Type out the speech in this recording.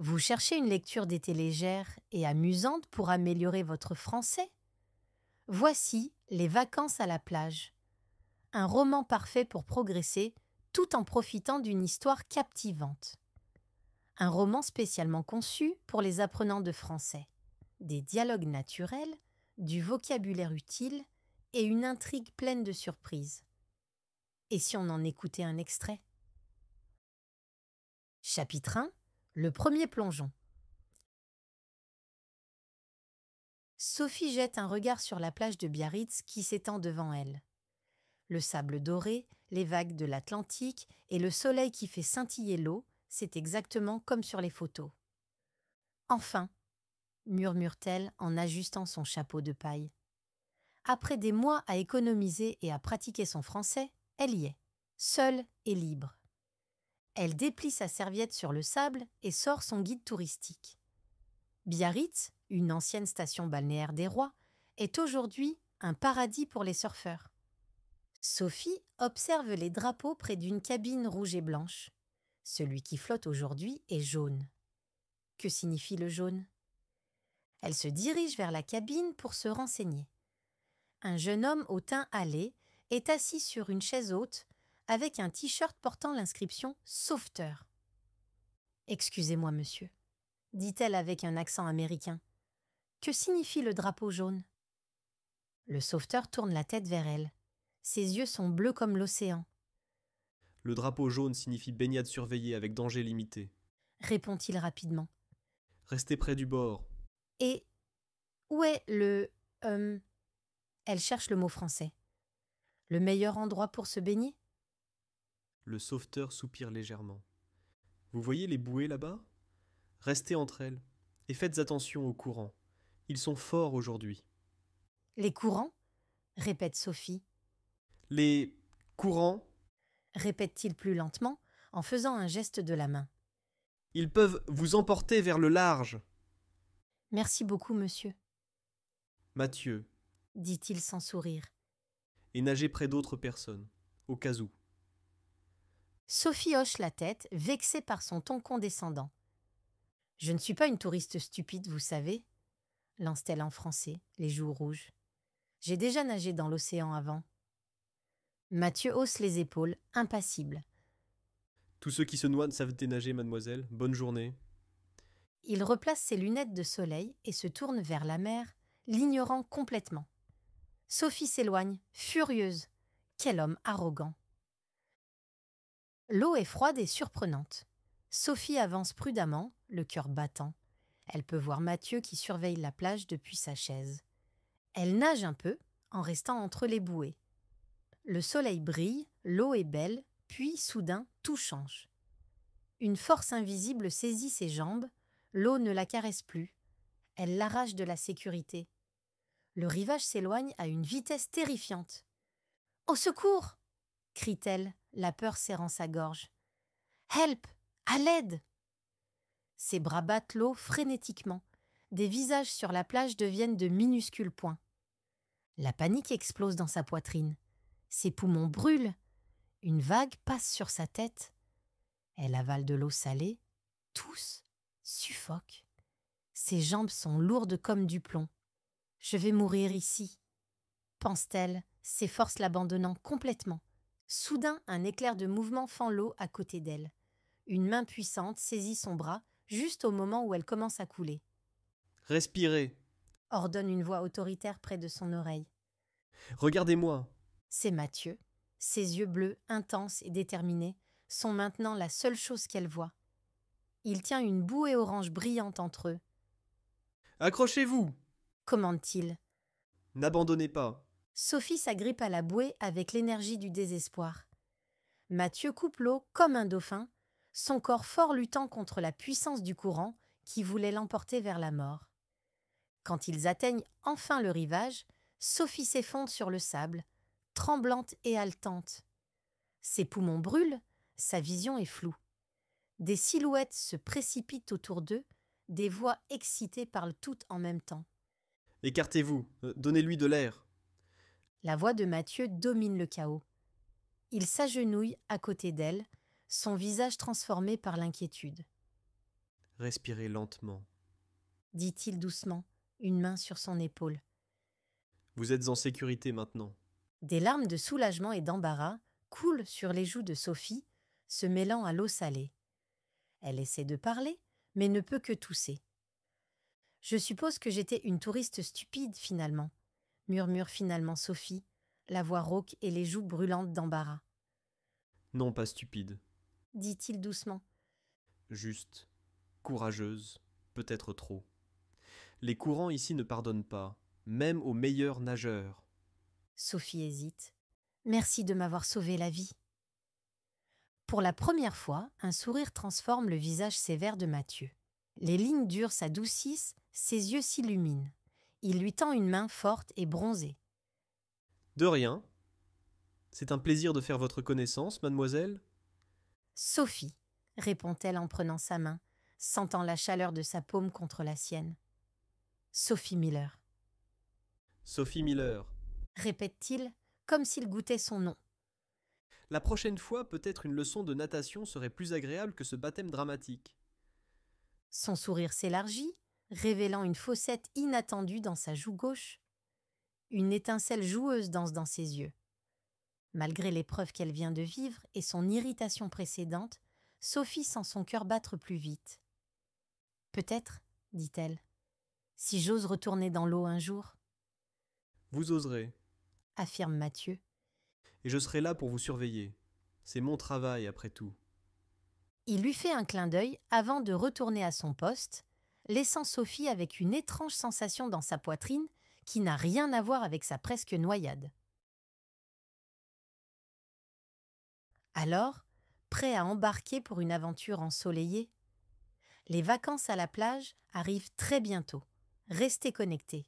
Vous cherchez une lecture d'été légère et amusante pour améliorer votre français? Voici Les vacances à la plage, un roman parfait pour progresser tout en profitant d'une histoire captivante. Un roman spécialement conçu pour les apprenants de français. Des dialogues naturels, du vocabulaire utile et une intrigue pleine de surprises. Et si on en écoutait un extrait? Chapitre 1. Le premier plongeon. Sophie jette un regard sur la plage de Biarritz qui s'étend devant elle. Le sable doré, les vagues de l'Atlantique et le soleil qui fait scintiller l'eau, c'est exactement comme sur les photos. Enfin, murmure-t-elle en ajustant son chapeau de paille. Après des mois à économiser et à pratiquer son français, elle y est, seule et libre. Elle déplie sa serviette sur le sable et sort son guide touristique. Biarritz, une ancienne station balnéaire des Rois, est aujourd'hui un paradis pour les surfeurs. Sophie observe les drapeaux près d'une cabine rouge et blanche. Celui qui flotte aujourd'hui est jaune. Que signifie le jaune? Elle se dirige vers la cabine pour se renseigner. Un jeune homme au teint hâlé est assis sur une chaise haute avec un t-shirt portant l'inscription « Sauveteur ». « Excusez-moi, monsieur », dit-elle avec un accent américain. « Que signifie le drapeau jaune ?» Le sauveteur tourne la tête vers elle. Ses yeux sont bleus comme l'océan. « Le drapeau jaune signifie baignade surveillée avec danger limité. » répond-il rapidement. « Restez près du bord. » « Et où est le... Elle cherche le mot français. « Le meilleur endroit pour se baigner ?» Le sauveteur soupire légèrement. « Vous voyez les bouées là-bas ? Restez entre elles et faites attention aux courants. Ils sont forts aujourd'hui. » « Les courants ?» répète Sophie. « Les courants ?» répète-t-il plus lentement en faisant un geste de la main. « Ils peuvent vous emporter vers le large. » « Merci beaucoup, monsieur. » Mathieu, dit-il sans sourire. et nagez près d'autres personnes, au cas où. Sophie hoche la tête, vexée par son ton condescendant. « Je ne suis pas une touriste stupide, vous savez, » lance-t-elle en français, les joues rouges. « J'ai déjà nagé dans l'océan avant. » Mathieu hausse les épaules, impassible. « Tous ceux qui se noient savent nager, mademoiselle. Bonne journée. » Il replace ses lunettes de soleil et se tourne vers la mer, l'ignorant complètement. Sophie s'éloigne, furieuse. Quel homme arrogant! L'eau est froide et surprenante. Sophie avance prudemment, le cœur battant. Elle peut voir Mathieu qui surveille la plage depuis sa chaise. Elle nage un peu, en restant entre les bouées. Le soleil brille, l'eau est belle, puis soudain tout change. Une force invisible saisit ses jambes, l'eau ne la caresse plus. Elle l'arrache de la sécurité. Le rivage s'éloigne à une vitesse terrifiante. « Au secours !» crie-t-elle, la peur serrant sa gorge. « Help ! À l'aide !» Ses bras battent l'eau frénétiquement. Des visages sur la plage deviennent de minuscules points. La panique explose dans sa poitrine. Ses poumons brûlent. Une vague passe sur sa tête. Elle avale de l'eau salée, tousse, suffoque. Ses jambes sont lourdes comme du plomb. « Je vais mourir ici », pense-t-elle, ses forces l'abandonnant complètement. Soudain, un éclair de mouvement fend l'eau à côté d'elle. Une main puissante saisit son bras, juste au moment où elle commence à couler. « Respirez. » ordonne une voix autoritaire près de son oreille. « Regardez-moi. » C'est Mathieu. Ses yeux bleus, intenses et déterminés, sont maintenant la seule chose qu'elle voit. Il tient une bouée orange brillante entre eux. « Accrochez-vous !» commande-t-il. « N'abandonnez pas. » Sophie s'agrippe à la bouée avec l'énergie du désespoir. Mathieu coupe l'eau comme un dauphin, son corps fort luttant contre la puissance du courant qui voulait l'emporter vers la mort. Quand ils atteignent enfin le rivage, Sophie s'effondre sur le sable, tremblante et haletante. Ses poumons brûlent, sa vision est floue. Des silhouettes se précipitent autour d'eux, des voix excitées parlent toutes en même temps. « Écartez-vous, donnez-lui de l'air. » La voix de Mathieu domine le chaos. Il s'agenouille à côté d'elle, son visage transformé par l'inquiétude. Respirez lentement. dit-il doucement, une main sur son épaule. Vous êtes en sécurité maintenant. Des larmes de soulagement et d'embarras coulent sur les joues de Sophie, se mêlant à l'eau salée. Elle essaie de parler, mais ne peut que tousser. « Je suppose que j'étais une touriste stupide, finalement », murmure finalement Sophie, la voix rauque et les joues brûlantes d'embarras. Non, pas stupide. Dit-il doucement. Juste. Courageuse. Peut-être trop. Les courants ici ne pardonnent pas, même aux meilleurs nageurs. Sophie hésite. Merci de m'avoir sauvé la vie. Pour la première fois, un sourire transforme le visage sévère de Mathieu. Les lignes dures s'adoucissent, ses yeux s'illuminent. Il lui tend une main forte et bronzée. De rien. C'est un plaisir de faire votre connaissance, mademoiselle. Sophie, répond-elle en prenant sa main, sentant la chaleur de sa paume contre la sienne. Sophie Miller, Sophie Miller. répète-t-il, comme s'il goûtait son nom. La prochaine fois, peut-être une leçon de natation serait plus agréable que ce baptême dramatique. Son sourire s'élargit, révélant une fossette inattendue dans sa joue gauche. Une étincelle joueuse danse dans ses yeux. Malgré l'épreuve qu'elle vient de vivre et son irritation précédente, Sophie sent son cœur battre plus vite. « Peut-être, dit-elle, si j'ose retourner dans l'eau un jour, Vous oserez, affirme Mathieu. et je serai là pour vous surveiller. C'est mon travail, après tout. Il lui fait un clin d'œil avant de retourner à son poste, laissant Sophie avec une étrange sensation dans sa poitrine qui n'a rien à voir avec sa presque noyade. Alors, prêt à embarquer pour une aventure ensoleillée, les vacances à la plage arrivent très bientôt. Restez connectés.